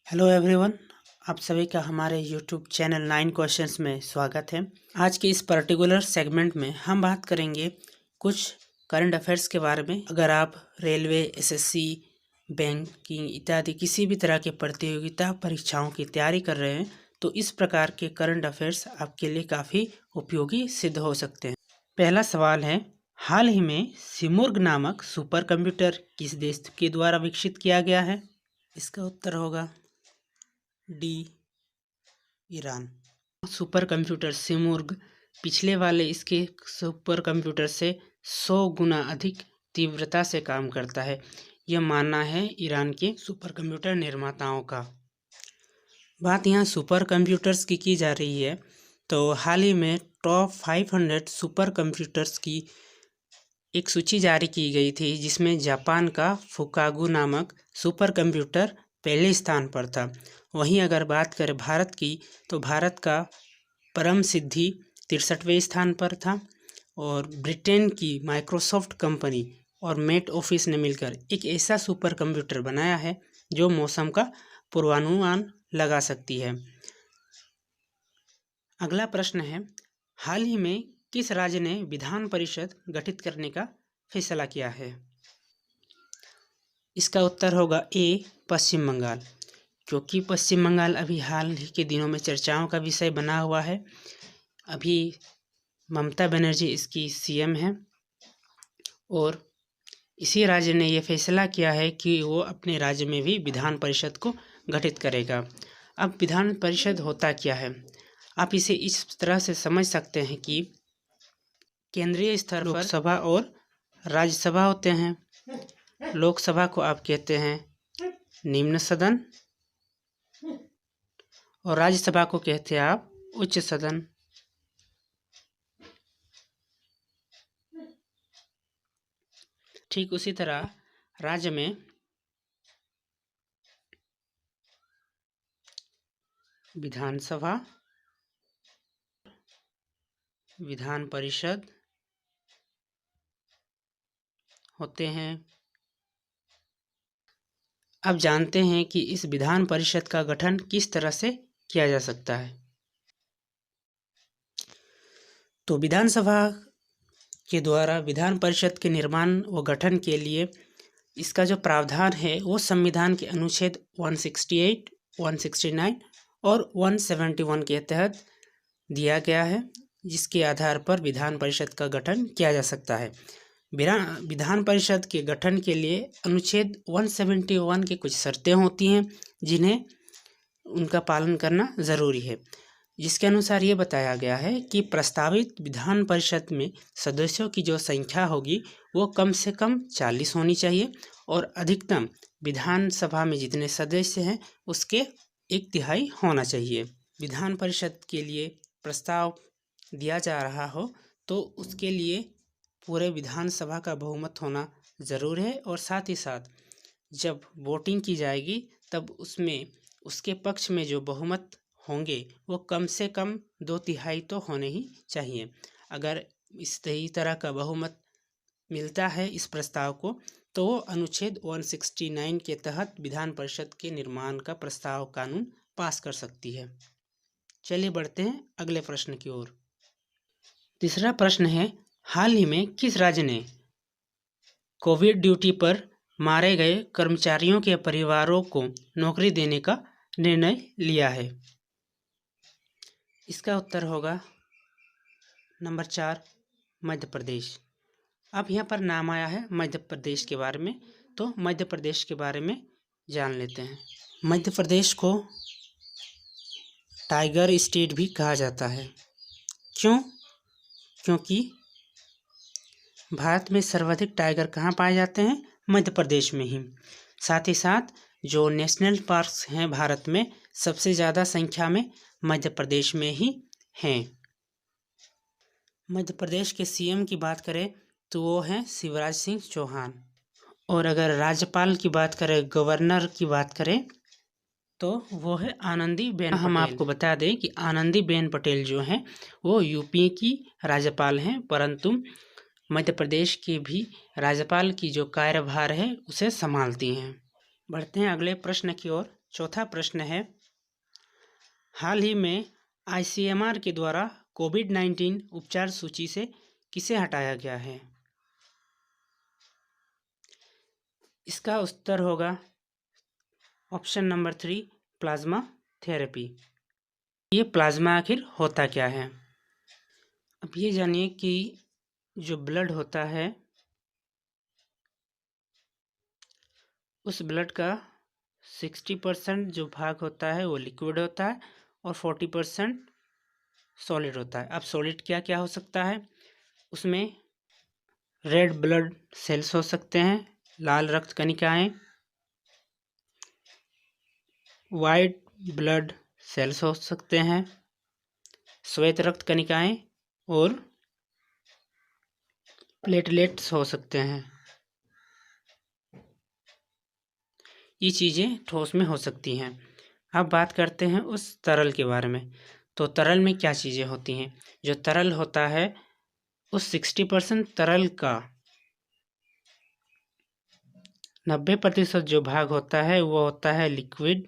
Hello everyone, आप सभी का हमारे यूट्यूब चैनल 9 क्वेश्चंस में स्वागत है। आज के इस पर्टिकुलर सेगमेंट में हम बात करेंगे कुछ करंट अफेयर्स के बारे में। अगर आप रेलवे, एसएससी, बैंकिंग इत्यादि किसी भी तरह के प्रतियोगिता परीक्षाओं की तैयारी कर रहे हैं तो इस प्रकार के करंट अफेयर्स आपके लिए काफ़ी उपयोगी सिद्ध हो सकते हैं। पहला सवाल है, हाल ही में सिमुर्ग नामक सुपर कंप्यूटर किस देश के द्वारा विकसित किया गया है? इसका उत्तर होगा डी, ईरान। सुपर कंप्यूटर सिमुर्ग पिछले वाले इसके सुपर कंप्यूटर से 100 गुना अधिक तीव्रता से काम करता है। यह मानना है ईरान के सुपर कंप्यूटर निर्माताओं का। बात यहाँ सुपर कंप्यूटर्स की जा रही है तो हाल ही में टॉप 500 सुपर कंप्यूटर्स की एक सूची जारी की गई थी, जिसमें जापान का फुकागु नामक सुपर कंप्यूटर पहले स्थान पर था। वहीं अगर बात करें भारत की तो भारत का परम सिद्धि 63वें स्थान पर था और ब्रिटेन की माइक्रोसॉफ्ट कंपनी और मेट ऑफिस ने मिलकर एक ऐसा सुपर कंप्यूटर बनाया है जो मौसम का पूर्वानुमान लगा सकती है। अगला प्रश्न है, हाल ही में किस राज्य ने विधान परिषद गठित करने का फैसला किया है? इसका उत्तर होगा ए, पश्चिम बंगाल। क्योंकि पश्चिम बंगाल अभी हाल ही के दिनों में चर्चाओं का विषय बना हुआ है। अभी ममता बनर्जी इसकी सीएम है और इसी राज्य ने यह फैसला किया है कि वो अपने राज्य में भी विधान परिषद को गठित करेगा। अब विधान परिषद होता क्या है? आप इसे इस तरह से समझ सकते हैं कि केंद्रीय स्तर पर लोकसभा और राज्यसभा होते हैं। लोकसभा को आप कहते हैं निम्न सदन और राज्यसभा को कहते हैं आप उच्च सदन। ठीक उसी तरह राज्य में विधानसभा, विधान परिषद होते हैं। अब जानते हैं कि इस विधान परिषद का गठन किस तरह से किया जा सकता है। तो विधानसभा के द्वारा विधान परिषद के निर्माण व गठन के लिए इसका जो प्रावधान है वो संविधान के अनुच्छेद 168, 169 और 171 के तहत दिया गया है, जिसके आधार पर विधान परिषद का गठन किया जा सकता है। विधान परिषद के गठन के लिए अनुच्छेद 171 की कुछ शर्तें होती हैं जिन्हें उनका पालन करना ज़रूरी है, जिसके अनुसार ये बताया गया है कि प्रस्तावित विधान परिषद में सदस्यों की जो संख्या होगी वो कम से कम 40 होनी चाहिए और अधिकतम विधानसभा में जितने सदस्य हैं उसके 1/3 होना चाहिए। विधान परिषद के लिए प्रस्ताव दिया जा रहा हो तो उसके लिए पूरे विधानसभा का बहुमत होना ज़रूर है और साथ ही साथ जब वोटिंग की जाएगी तब उसमें उसके पक्ष में जो बहुमत होंगे वो कम से कम 2/3 तो होने ही चाहिए। अगर इस तरह का बहुमत मिलता है इस प्रस्ताव को तो वो अनुच्छेद 169 के तहत विधान परिषद के निर्माण का प्रस्ताव कानून पास कर सकती है। चलिए बढ़ते हैं अगले प्रश्न की ओर। तीसरा प्रश्न है, हाल ही में किस राज्य ने कोविड ड्यूटी पर मारे गए कर्मचारियों के परिवारों को नौकरी देने का निर्णय लिया है? इसका उत्तर होगा नंबर 4, मध्य प्रदेश। अब यहाँ पर नाम आया है मध्य प्रदेश के बारे में, तो मध्य प्रदेश के बारे में जान लेते हैं। मध्य प्रदेश को टाइगर स्टेट भी कहा जाता है। क्यों? क्योंकि भारत में सर्वाधिक टाइगर कहाँ पाए जाते हैं? मध्य प्रदेश में ही। साथ ही साथ जो नेशनल पार्क्स हैं भारत में सबसे ज़्यादा संख्या में मध्य प्रदेश में ही हैं। मध्य प्रदेश के सीएम की बात करें तो वो हैं शिवराज सिंह चौहान। और अगर राज्यपाल की बात करें, गवर्नर की बात करें तो वो है आनंदीबेन पटेल। हम आपको बता दें कि आनंदीबेन पटेल जो हैं वो यूपी की राज्यपाल हैं, परंतु मध्य प्रदेश की भी राज्यपाल की जो कार्यभार है उसे संभालती हैं। बढ़ते हैं अगले प्रश्न की ओर। चौथा प्रश्न है, हाल ही में ICMR के द्वारा कोविड-19 उपचार सूची से किसे हटाया गया है? इसका उत्तर होगा ऑप्शन नंबर 3, प्लाज्मा थेरेपी। ये प्लाज्मा आखिर होता क्या है? अब ये जानिए कि जो ब्लड होता है उस ब्लड का 60% जो भाग होता है वो लिक्विड होता है और 40% सॉलिड होता है। अब सॉलिड क्या क्या हो सकता है? उसमें रेड ब्लड सेल्स हो सकते हैं, लाल रक्त कणिकाएं, वाइट ब्लड सेल्स हो सकते हैं, श्वेत रक्त कणिकाएं और प्लेटलेट्स हो सकते हैं। ये चीज़ें ठोस में हो सकती हैं। अब बात करते हैं उस तरल के बारे में। तो तरल में क्या चीज़ें होती हैं? जो तरल होता है उस 60% तरल का 90% जो भाग होता है वो होता है लिक्विड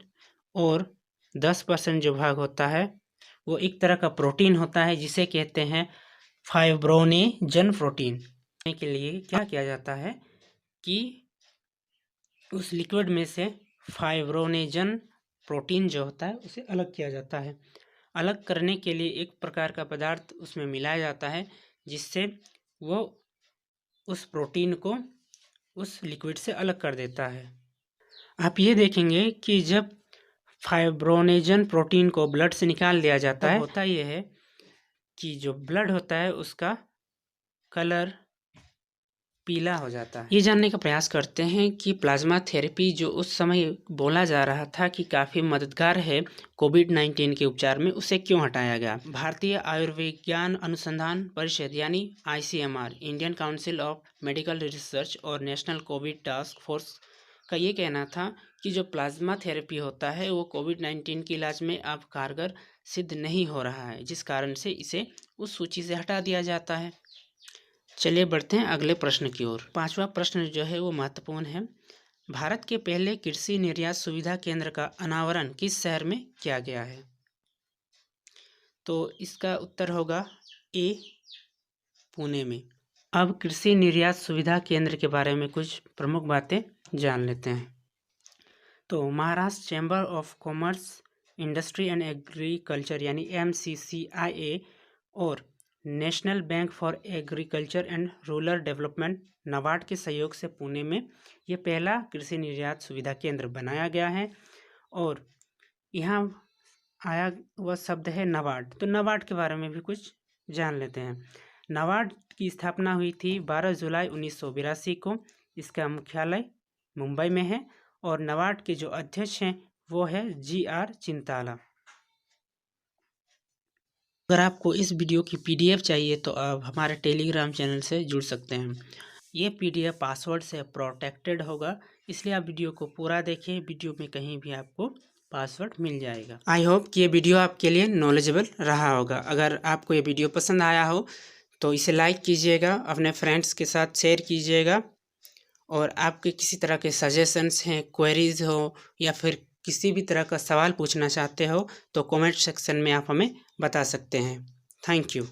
और 10% जो भाग होता है वो एक तरह का प्रोटीन होता है जिसे कहते हैं फाइब्रोनेजन प्रोटीन। के लिए क्या किया जाता है कि उस लिक्विड में से फाइब्रोनेजन प्रोटीन जो होता है उसे अलग किया जाता है। अलग करने के लिए एक प्रकार का पदार्थ उसमें मिलाया जाता है जिससे वो उस प्रोटीन को उस लिक्विड से अलग कर देता है। आप ये देखेंगे कि जब फाइब्रोनेजन प्रोटीन को ब्लड से निकाल दिया जाता है, होता ये है कि जो ब्लड होता है उसका कलर पीला हो जाता है। ये जानने का प्रयास करते हैं कि प्लाज्मा थेरेपी जो उस समय बोला जा रहा था कि काफ़ी मददगार है कोविड-19 के उपचार में, उसे क्यों हटाया गया? भारतीय आयुर्विज्ञान अनुसंधान परिषद यानी ICMR, Indian council of medical research और नेशनल कोविड टास्क फोर्स का ये कहना था कि जो प्लाज्मा थेरेपी होता है वो कोविड-19 के इलाज में अब कारगर सिद्ध नहीं हो रहा है, जिस कारण से इसे उस सूची से हटा दिया जाता है। चलिए बढ़ते हैं अगले प्रश्न की ओर। पांचवा प्रश्न जो है वो महत्वपूर्ण है। भारत के पहले कृषि निर्यात सुविधा केंद्र का अनावरण किस शहर में किया गया है? तो इसका उत्तर होगा ए, पुणे में। अब कृषि निर्यात सुविधा केंद्र के बारे में कुछ प्रमुख बातें जान लेते हैं। तो Maharashtra chamber of commerce, industry and agriculture यानी MCCIA और national bank for agriculture and rural development NABARD के सहयोग से पुणे में ये पहला कृषि निर्यात सुविधा केंद्र बनाया गया है। और यहाँ आया वह शब्द है नाबार्ड। तो नाबार्ड के बारे में भी कुछ जान लेते हैं। नाबार्ड की स्थापना हुई थी 12 जुलाई 1982 को। इसका मुख्यालय मुंबई में है और नाबार्ड के जो अध्यक्ष हैं वो है GR चिंताला। अगर आपको इस वीडियो की PDF चाहिए तो आप हमारे टेलीग्राम चैनल से जुड़ सकते हैं। ये PDF पासवर्ड से प्रोटेक्टेड होगा, इसलिए आप वीडियो को पूरा देखें। वीडियो में कहीं भी आपको पासवर्ड मिल जाएगा। आई होप कि ये वीडियो आपके लिए नॉलेजेबल रहा होगा। अगर आपको ये वीडियो पसंद आया हो तो इसे लाइक कीजिएगा, अपने फ्रेंड्स के साथ शेयर कीजिएगा। और आपके किसी तरह के सजेशंस हैं, क्वेरीज हो या फिर किसी भी तरह का सवाल पूछना चाहते हो तो कमेंट सेक्शन में आप हमें बता सकते हैं। Thank you.